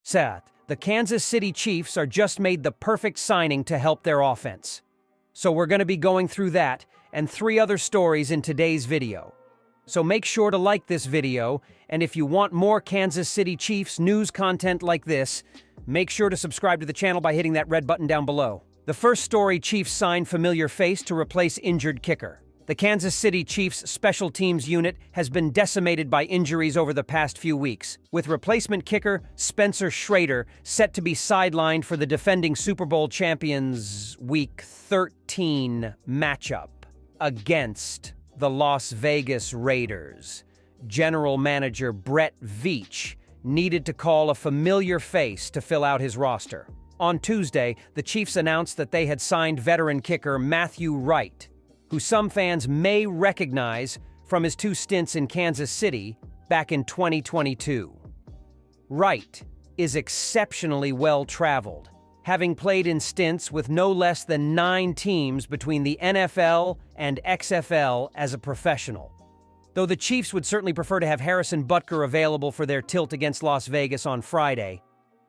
Sad, the Kansas City Chiefs are just made the perfect signing to help their offense. So we're going to be going through that and 3 other stories in today's video. So make sure to like this video, and if you want more Kansas City Chiefs news content like this, make sure to subscribe to the channel by hitting that red button down below. The first story, Chiefs sign familiar face to replace injured kicker. The Kansas City Chiefs special teams unit has been decimated by injuries over the past few weeks, with replacement kicker Spencer Schrader set to be sidelined for the defending Super Bowl champions' Week 13 matchup against the Las Vegas Raiders. General manager Brett Veach needed to call a familiar face to fill out his roster. On Tuesday, the Chiefs announced that they had signed veteran kicker Matthew Wright, who some fans may recognize from his 2 stints in Kansas City back in 2022. Wright is exceptionally well-traveled, having played in stints with no less than 9 teams between the NFL and XFL as a professional. Though the Chiefs would certainly prefer to have Harrison Butker available for their tilt against Las Vegas on Friday,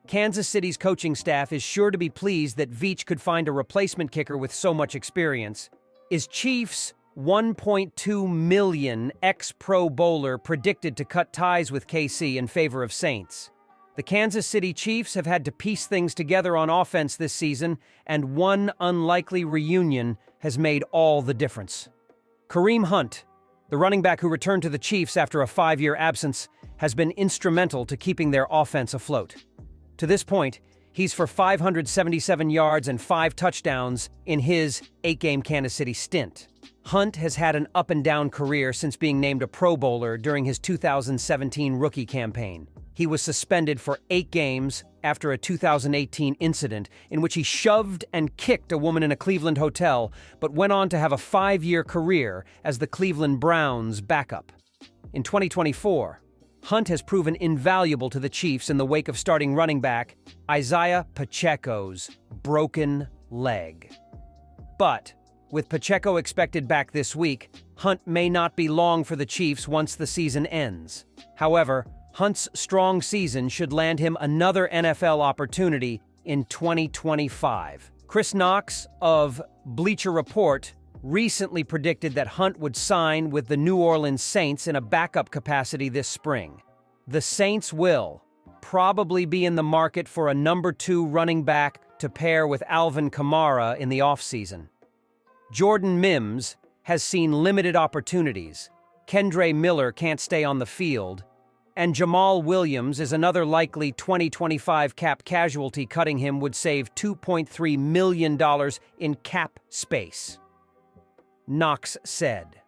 Kansas City's coaching staff is sure to be pleased that Veach could find a replacement kicker with so much experience. Is Chiefs' $1.2 million ex-Pro Bowler predicted to cut ties with KC in favor of Saints? The Kansas City Chiefs have had to piece things together on offense this season, and one unlikely reunion has made all the difference. Kareem Hunt, the running back who returned to the Chiefs after a 5-year absence, has been instrumental to keeping their offense afloat. To this point, he's for 577 yards and 5 touchdowns in his 8-game Kansas City stint. Hunt has had an up-and-down career since being named a Pro Bowler during his 2017 rookie campaign. He was suspended for 8 games after a 2018 incident in which he shoved and kicked a woman in a Cleveland hotel, but went on to have a 5-year career as the Cleveland Browns' backup. In 2024, Hunt has proven invaluable to the Chiefs in the wake of starting running back Isaiah Pacheco's broken leg. But with Pacheco expected back this week, Hunt may not be long for the Chiefs once the season ends. However, Hunt's strong season should land him another NFL opportunity in 2025. Chris Knox of Bleacher Report recently predicted that Hunt would sign with the New Orleans Saints in a backup capacity this spring. The Saints will probably be in the market for a number 2 running back to pair with Alvin Kamara in the offseason. Jordan Mims has seen limited opportunities. Kendre Miller can't stay on the field. And Jamal Williams is another likely 2025 cap casualty. Cutting him would save $2.3 million in cap space, Knox said.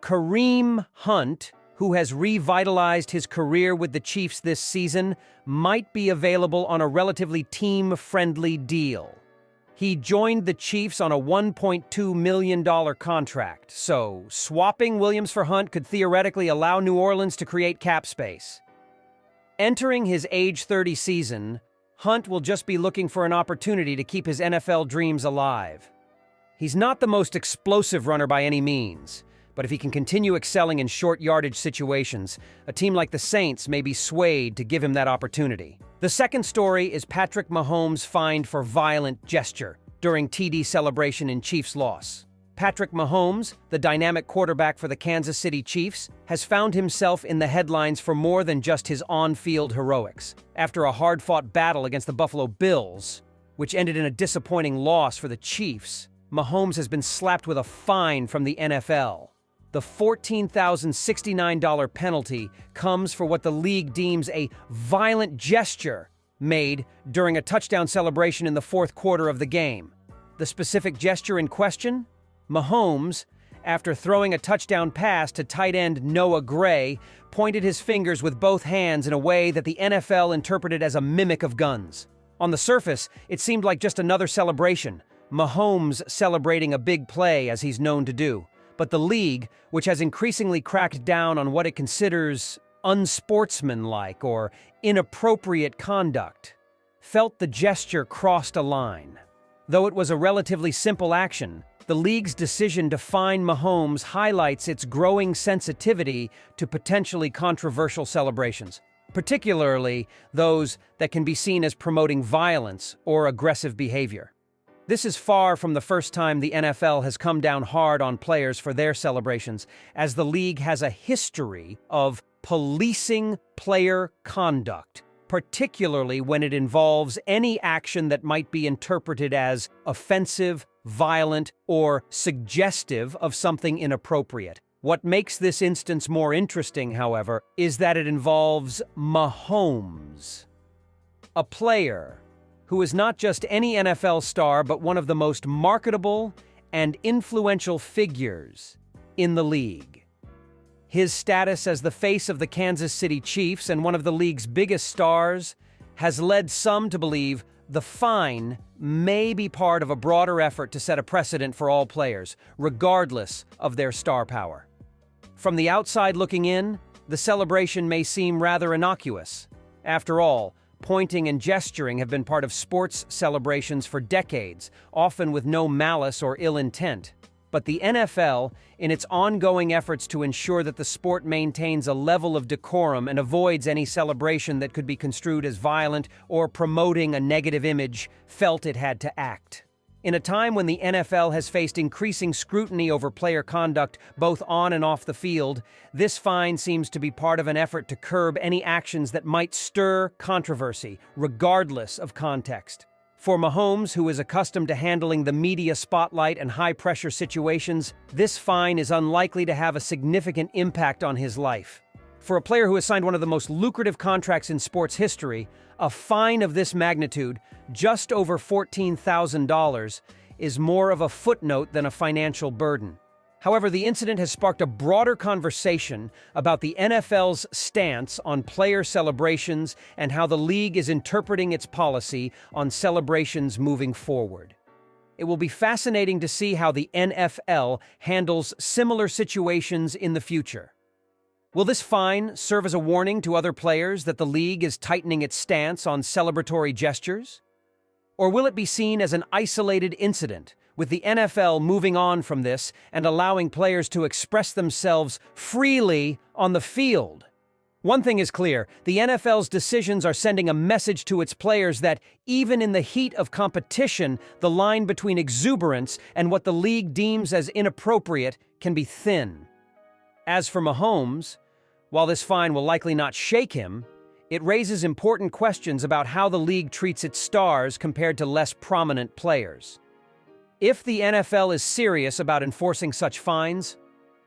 Kareem Hunt, who has revitalized his career with the Chiefs this season, might be available on a relatively team-friendly deal. He joined the Chiefs on a $1.2 million contract, so swapping Williams for Hunt could theoretically allow New Orleans to create cap space. Entering his age 30 season, Hunt will just be looking for an opportunity to keep his NFL dreams alive. He's not the most explosive runner by any means, but if he can continue excelling in short yardage situations, a team like the Saints may be swayed to give him that opportunity. The second story is Patrick Mahomes fined for violent gesture during TD celebration in Chiefs' loss. Patrick Mahomes, the dynamic quarterback for the Kansas City Chiefs, has found himself in the headlines for more than just his on-field heroics. After a hard-fought battle against the Buffalo Bills, which ended in a disappointing loss for the Chiefs, Mahomes has been slapped with a fine from the NFL. The $14,069 penalty comes for what the league deems a violent gesture made during a touchdown celebration in the 4th quarter of the game. The specific gesture in question? Mahomes, after throwing a touchdown pass to tight end Noah Gray, pointed his fingers with both hands in a way that the NFL interpreted as a mimic of guns. On the surface, it seemed like just another celebration, Mahomes celebrating a big play as he's known to do. But the league, which has increasingly cracked down on what it considers unsportsmanlike or inappropriate conduct, felt the gesture crossed a line. Though it was a relatively simple action, the league's decision to fine Mahomes highlights its growing sensitivity to potentially controversial celebrations. particularly those that can be seen as promoting violence or aggressive behavior. This is far from the first time the NFL has come down hard on players for their celebrations, as the league has a history of policing player conduct, particularly when it involves any action that might be interpreted as offensive, violent, or suggestive of something inappropriate. What makes this instance more interesting, however, is that it involves Mahomes, a player who is not just any NFL star, but one of the most marketable and influential figures in the league. His status as the face of the Kansas City Chiefs and one of the league's biggest stars has led some to believe the fine may be part of a broader effort to set a precedent for all players, regardless of their star power. From the outside looking in, the celebration may seem rather innocuous. After all, pointing and gesturing have been part of sports celebrations for decades, often with no malice or ill intent. But the NFL, in its ongoing efforts to ensure that the sport maintains a level of decorum and avoids any celebration that could be construed as violent or promoting a negative image, felt it had to act. In a time when the NFL has faced increasing scrutiny over player conduct both on and off the field, this fine seems to be part of an effort to curb any actions that might stir controversy, regardless of context. For Mahomes, who is accustomed to handling the media spotlight and high-pressure situations, this fine is unlikely to have a significant impact on his life. For a player who has signed one of the most lucrative contracts in sports history, a fine of this magnitude, just over $14,000, is more of a footnote than a financial burden. However, the incident has sparked a broader conversation about the NFL's stance on player celebrations and how the league is interpreting its policy on celebrations moving forward. It will be fascinating to see how the NFL handles similar situations in the future. Will this fine serve as a warning to other players that the league is tightening its stance on celebratory gestures? Or will it be seen as an isolated incident, with the NFL moving on from this and allowing players to express themselves freely on the field? One thing is clear, the NFL's decisions are sending a message to its players that, even in the heat of competition, the line between exuberance and what the league deems as inappropriate can be thin. As for Mahomes, while this fine will likely not shake him, it raises important questions about how the league treats its stars compared to less prominent players. If the NFL is serious about enforcing such fines,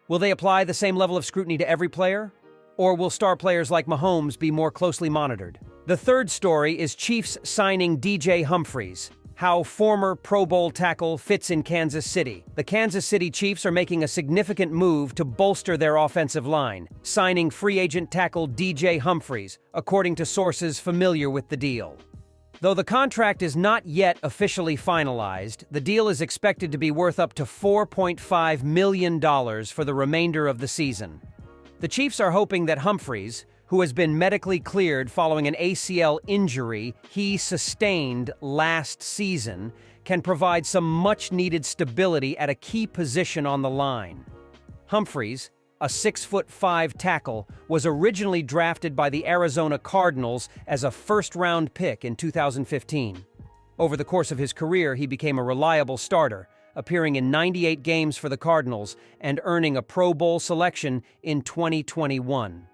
will they apply the same level of scrutiny to every player? Or will star players like Mahomes be more closely monitored? The third story is Chiefs signing DJ Humphries, how former Pro Bowl tackle fits in Kansas City. The Kansas City Chiefs are making a significant move to bolster their offensive line, signing free agent tackle DJ Humphries, according to sources familiar with the deal. Though the contract is not yet officially finalized, the deal is expected to be worth up to $4.5 million for the remainder of the season. The Chiefs are hoping that Humphries, who has been medically cleared following an ACL injury he sustained last season, can provide some much-needed stability at a key position on the line. Humphries, a 6'5" tackle, was originally drafted by the Arizona Cardinals as a first-round pick in 2015. Over the course of his career, he became a reliable starter, appearing in 98 games for the Cardinals and earning a Pro Bowl selection in 2021.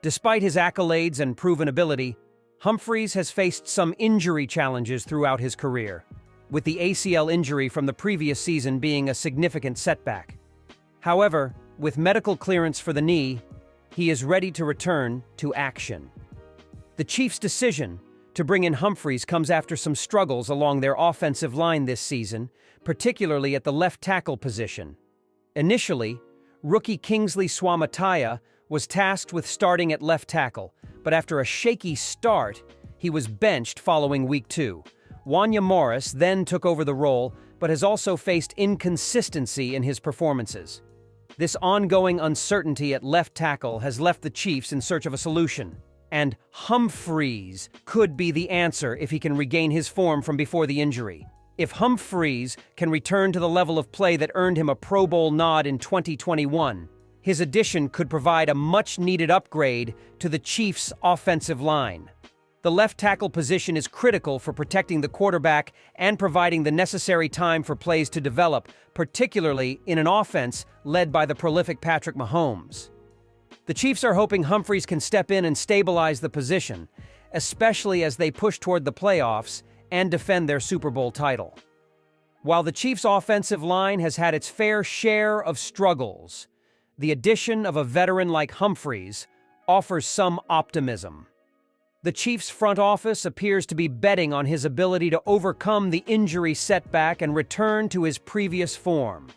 Despite his accolades and proven ability, Humphries has faced some injury challenges throughout his career, with the ACL injury from the previous season being a significant setback. However, with medical clearance for the knee, he is ready to return to action. The Chiefs' decision to bring in Humphries comes after some struggles along their offensive line this season, particularly at the left tackle position. Initially, rookie Kingsley Suamataia was tasked with starting at left tackle, but after a shaky start, he was benched following week 2. Wanya Morris then took over the role, but has also faced inconsistency in his performances. This ongoing uncertainty at left tackle has left the Chiefs in search of a solution, and Humphries could be the answer if he can regain his form from before the injury. If Humphries can return to the level of play that earned him a Pro Bowl nod in 2021, His addition could provide a much-needed upgrade to the Chiefs' offensive line. The left tackle position is critical for protecting the quarterback and providing the necessary time for plays to develop, particularly in an offense led by the prolific Patrick Mahomes. The Chiefs are hoping Humphries can step in and stabilize the position, especially as they push toward the playoffs and defend their Super Bowl title. While the Chiefs' offensive line has had its fair share of struggles, the addition of a veteran like Humphries offers some optimism. The Chiefs' front office appears to be betting on his ability to overcome the injury setback and return to his previous form.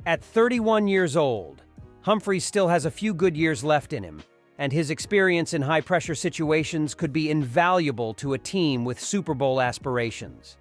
At 31 years old, Humphries still has a few good years left in him, and his experience in high-pressure situations could be invaluable to a team with Super Bowl aspirations.